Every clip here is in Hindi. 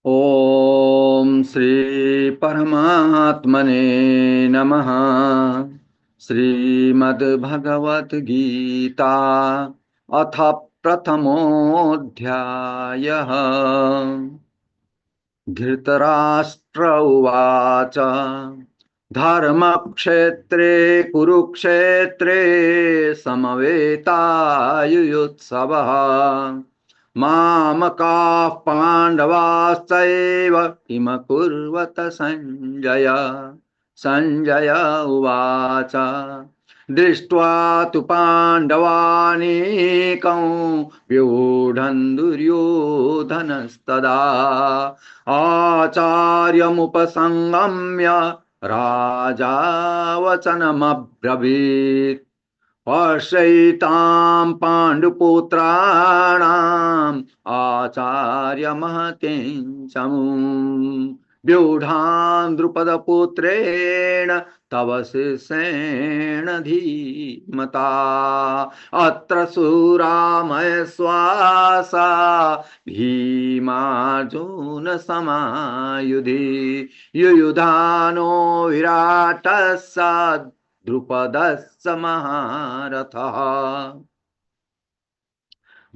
ओम श्री परमात्मने नमः। श्रीमद्भगवत गीता अथ प्रथमोऽध्यायः। धृतराष्ट्र उवाच धर्मक्षेत्रे कुरुक्षेत्रे समवेतायुयुत्सवः मामकाः पाण्डवाश्चैव किमकुर्वत सञ्जय। सञ्जय उवाच दृष्ट्वा तु पाण्डवानीकं व्यूढं दुर्योधनस्तदा आचार्यमुपसंगम्य राजा वचनमब्रवीत् पश्यैतां पाण्डुपुत्राणाम् आचार्य महतीं चमूं व्यूढां द्रुपदपुत्रेण तव शिष्येण धीमता अत्र सुरामयस्वासा भीमार्जुन समायुधि युयुधानो विराटस्य द्रुपदस्य महारथः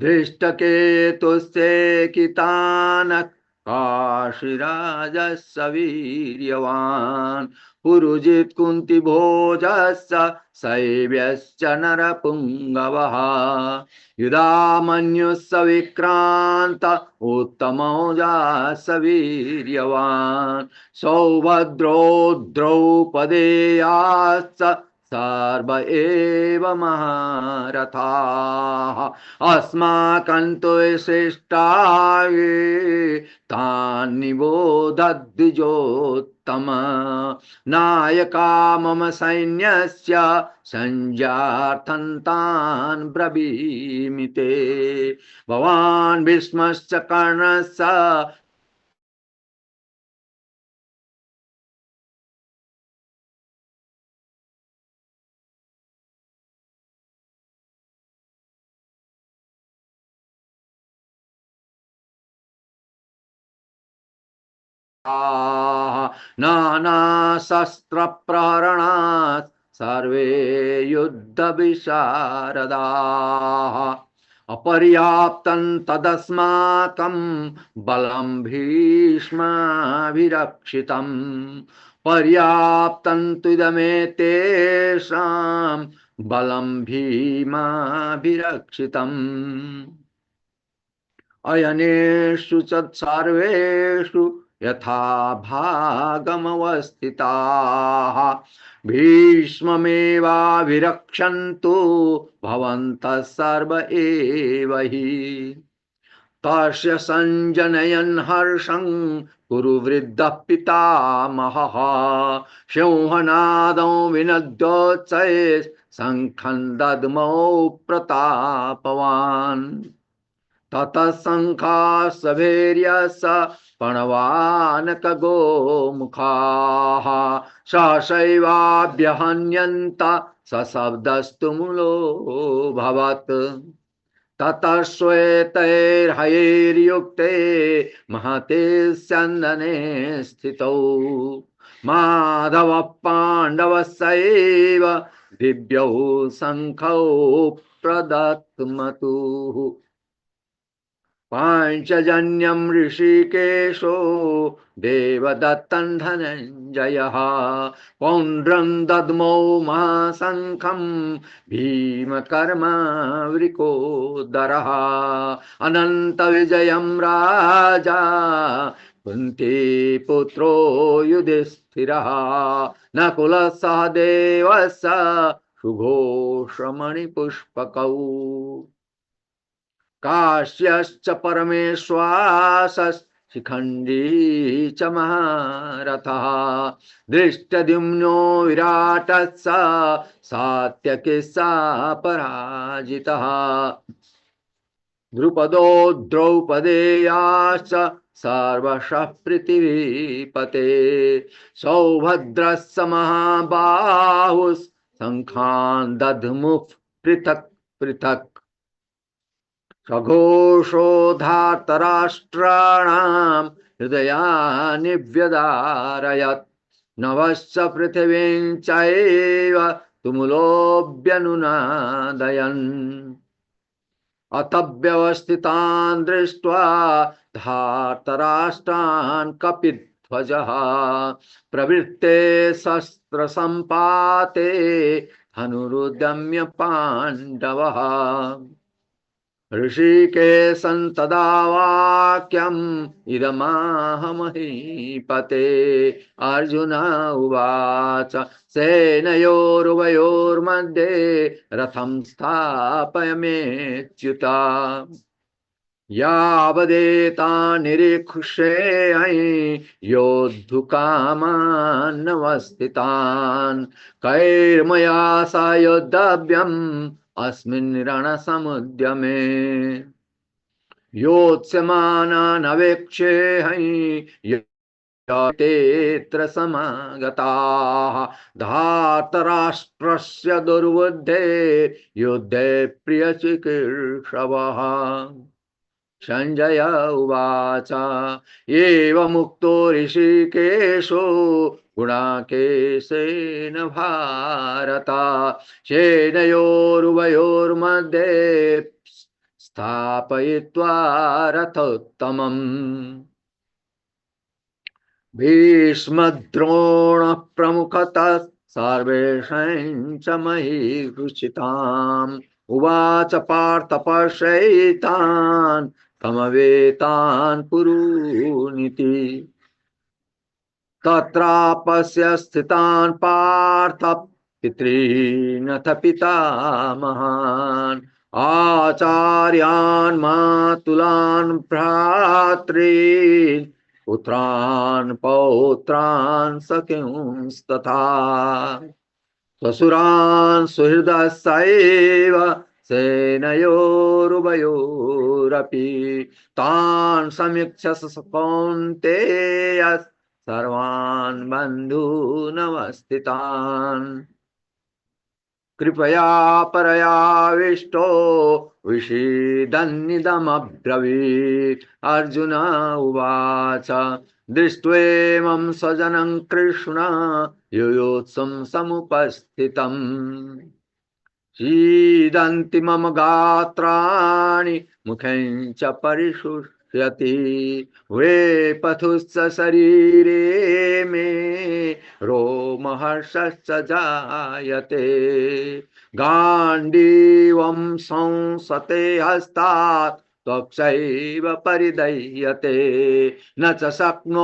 धृष्टकेतुश्चेकितानः काशीराजस्य वीर्यवान् पुरुजित् कुन्तिभोजस्य शैब्यश्च नरपुङ्गवः युधामन्युस्य विक्रान्त उत्तमौजास्य वीर्यवान् सौभद्रो द्रौपदेयाश्च सर्व एव महारथाः अस्माकं तु विशिष्टाये तान् निबोधद्विजोत्तम नायका मम सैन्यस्य संज्ञार्थं तान् ब्रवीमि ते भवान् भीष्मश्च कर्णस्य नानाशस्त्रप्रहरणात् सर्वे युद्धविशारदाः अपर्याप्तं तदस्माकं बलं भीष्माभिरक्षितं पर्याप्तं तुदमेतेषां बलं भीमाभिरक्षितम् अयनेषु च सर्वेषु यथा भागमवस्थिताः भीष्ममेवाभिरक्षन्तु भवन्तः सर्व एव हि तस्य संजनयन् हर्षं कुरु वृद्धः पितामहः सिंहनादं विनद्योच्चैः शङ्खं दद्मौ प्रतापवान् ततः शङ्खासभैर्यस्य पणवानकगोमुखाः सहसैवाभ्यहन्यन्त सशब्दस्तु मूलोऽभवत् ततः श्वेतैर्हयैर्युक्ते महते स्यन्दने स्थितौ माधवः पाण्डवस्यैव दिव्यौ शङ्खौ प्रदत्मतुः पाञ्चजन्यं ऋषिकेशो देवदत्तं धनञ्जयः पौण्ड्रं दद्मौ महाशङ्खं भीमकर्मावृकोदरः अनन्तविजयं राजा कुन्तीपुत्रो युधिष्ठिरः नकुलः सहदेवस्य सुघोषमणिपुष्पकौ काश्यश्च परमेश्वासशिखण्डी च महारथः धृष्टद्युम्नो विराटस्य सात्यकिस्सा पराजितः द्रुपदो द्रौपदेयाश्च सर्वशः पृथिवीपते सौभद्रस्य महाबाहुः शङ्खान् दध्मुः पृथक् पृथक् सघोषो धार्तराष्ट्राणां हृदयानि व्यदारयत् नभश्च पृथिवीं चैव तुमुलोऽभ्यनुनादयन् अथ व्यवस्थितान् दृष्ट्वा धार्तराष्ट्रान् कपिध्वजः प्रवृत्ते शस्त्रसम्पाते धनुरुद्यम्य पाण्डवः ऋषिकेशं तदा वाक्यम् इदमाह महीपते अर्जुन उवाच सेनयोरुभयोर्मध्ये रथं स्थापयमेच्युत यावदेता निरीक्षेऽहि योद्धुकामानवस्थितान् कैर्मया सायोद्धव्यम् अस्मिन् रणसमुद्यमे योत्स्यमानानवेक्षेऽहि तेऽत्र समागताः धार्तराष्ट्रस्य दुर्बुद्धे युद्धे प्रियचिकीर्षवः संजय उवाच एवमुक्तो ऋषिकेशो गुणाकेशेन भारत सेनयोरुभयोर्मध्ये स्थापयित्वा रथोत्तमम् भीष्मद्रोणः प्रमुखतः सर्वेषां च महीकृषिताम् उवाच पार्थ पश्यैतान् तमवेतान् कुरूनिति तत्रापश्य स्थितान् पार्थ पितॄनथ पितामहान् आचार्यान् मातुलान् भ्रातॄन् पुत्रान् पौत्रान् सखींस्तथा स्वसुरान् सुहृदस्सैव सेनयोरुभयोरपि तान् समीक्ष्य स कौन्तेय सर्वान् बन्धूनवस्थितान् कृपया परयाविष्टो विषीदन्निदमब्रवीत् अर्जुन उवाच दृष्ट्वेमं स्वजनं कृष्ण युयोत्सं समुपस्थितम् सीदन्ति मम गात्राणि मुखें च परिशुष्यति वेपथुश्च शरीरे मे रोमहर्षश्च जायते गाण्डीवं संसते हस्तात् त्वक्षैव परिदह्यते न च शक्नोम्यवस्थातुं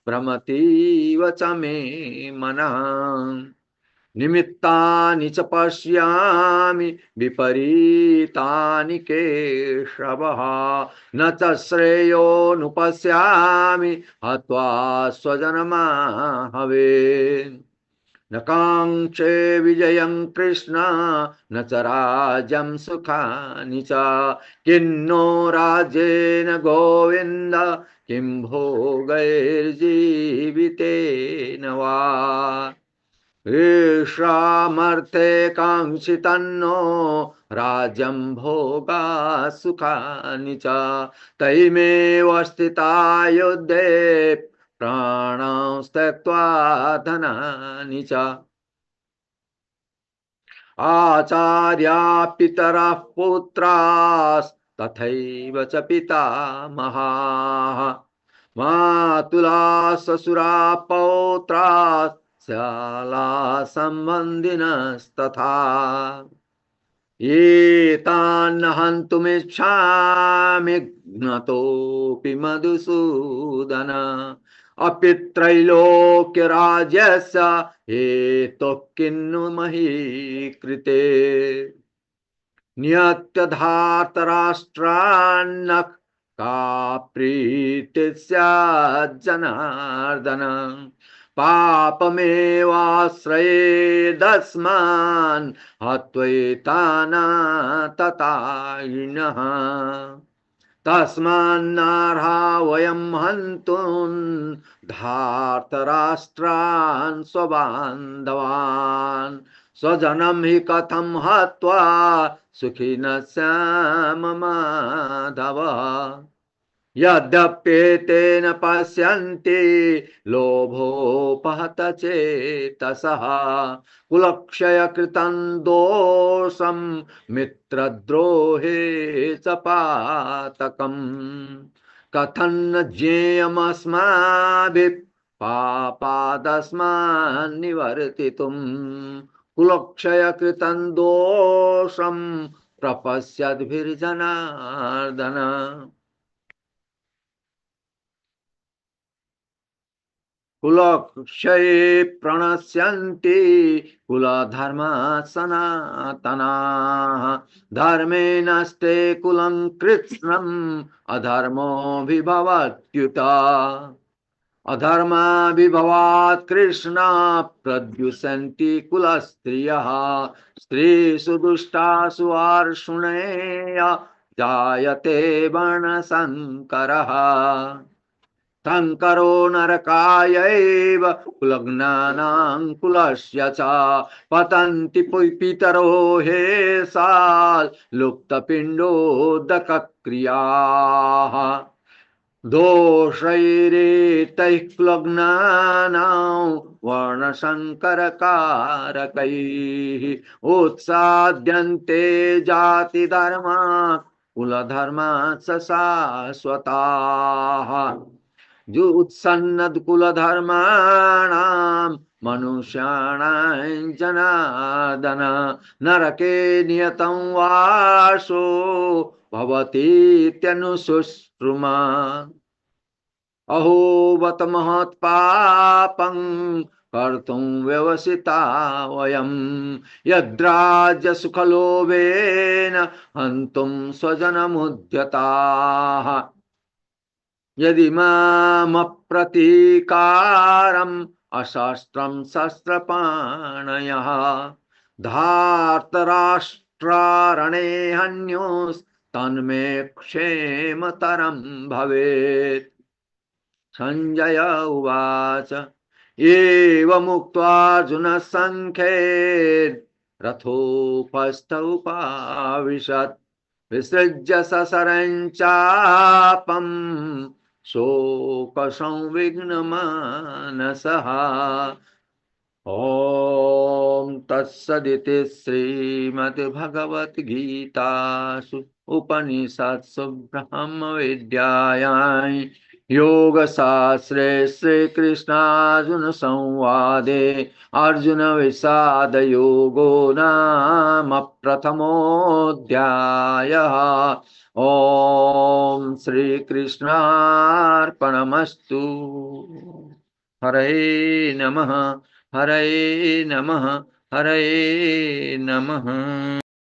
भ्रमतीव च मे मनः निमित्तानि च पश्यामि विपरीतानि केशवः न च श्रेयोनुपश्यामि हत्वा स्वजनमाहवे न काङ्क्षे विजयं कृष्ण न च राज्यं सुखानि च किन्नो राज्येन गोविन्द किं भोगैर्जीवितेन वा ईर्ष्यामर्थे काङ्क्षितन्नो राज्यं भोगा सुखानि च तैमेव स्थिता युद्धे प्राणां त्यक्त्वा धनानि च आचार्या पितरः पुत्रास्तथैव च पितामहाः मातुला श्वशुरा पौत्राः श्याला सम्बन्धिनस्तथा एतान् हन्तुमिच्छामि ज्ञतोऽपि मधुसूदन अपि त्रैलोक्यराज्यस्य हेतुः किन्नु मही कृते नियत्यधार्तराष्ट्रान्न का प्रीतिः स्यात् जनार्दन पापमेवाश्रयेदस्मान् हत्वैतानाततायिनः तस्मान्नार्हा वयं हन्तुं धार्तराष्ट्रान् स्वबान्धवान् स्वजनं हि कथं हत्वा सुखिनः स्याम माधव यद्यप्येतेन पश्यन्ति लोभोपहत चेतसः कुलक्षयकृतं दोषं मित्रद्रोहे च पातकम् कथन्न ज्ञेयमस्माभिः पापादस्मान् निवर्तितुम् कुलक्षयकृतं दोषं प्रपश्यद्भिर्जनार्दन। कुलक्षये प्रणश्यन्ति कुलधर्मा सनातनाः धर्मे नस्ते कुलं कृत्स्नम् अधर्मोऽभिभवत्युत अधर्माभिभवात् कृष्ण प्रद्युषन्ति कुलस्त्रियः स्त्रीषु दुष्टासु अर्षुणेय जायते वर्णशङ्करः शङ्करो नरकायैव कुलघ्नानां कुलस्य च पतन्ति पितरो हेशाल् लुप्तपिण्डोदकक्रियाः दोषैरेतैः कुलघ्नानां वर्णशङ्करकारकैः उत्साद्यन्ते जातिधर्मा कुलधर्मा च शाश्वताः जो उत्सन्नद कुलधर्माणां मनुष्याणां जनार्दन नरके नियतं वासो भवतीत्यनुशुश्रुमा अहो बत महत्पापं कर्तुं व्यवसिता वयं यद्राज्यसुखलोभेन हन्तुं स्वजनमुद्यताः यदि मामप्रतीकारम् अशास्त्रं शस्त्रपाणयः धार्तराष्ट्रारणे हन्योस्तन्मे क्षेमतरं भवेत्। संजय उवाच एवमुक्त्वार्जुनः सङ्ख्ये रथोपस्थ उपाविशत् विसृज्य ससरं चापं शोकसंविघ्नमानसः ॐ तत्सदिति श्रीमद्भगवद्गीतासु उपनिषत्सु ब्रह्मविद्यायां योगशास्त्रे श्रीकृष्णार्जुन संवादे अर्जुन विषाद योगो नाम प्रथमोऽध्यायः। ॐ श्रीकृष्णार्पणमस्तु। हरे नमः हरे नमः हरे नमः।